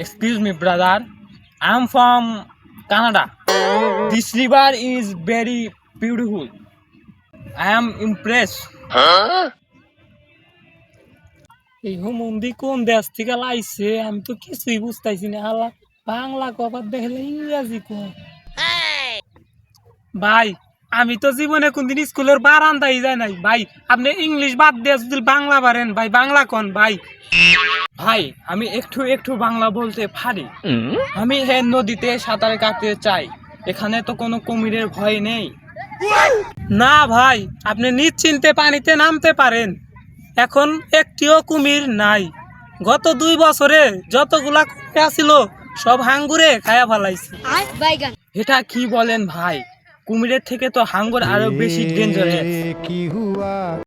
Excuse me, brother. I'm from Canada. This river is very beautiful. I am impressed. এই হুমন্দি কোন দেশ থেকে লাইছে আমি তো কিছুই বুঝতেছি না আলা বাংলা কবার দেখলে ইংরাজি কম ভাই আমি তো জীবনে কোনদিন স্কুলের বারান্দায় যাই নাই ভাই আপনি ইংলিশ বাদ দিয়ে যদি বাংলা পারেন ভাই বাংলা কোন ভাই ভাই আমি একটু একটু বাংলা বলতে পারি। আমি হে নদীতে সাঁতার কাটতে চাই, এখানে তো কোনো কুমিরের ভয় নেই। না ভাই আপনি নিশ্চিন্তে পানিতে নামতে পারেন, এখন একটিও কুমির নাই। গত 2 বছরে যতগুলা কুমির আছিল সব হাঙ্গুরে খায়া ফেলাইছে। এটা কি বলেন ভাই? কুমিরের থেকে তো হাঙ্গর আরো বেশি ডেঞ্জারাস।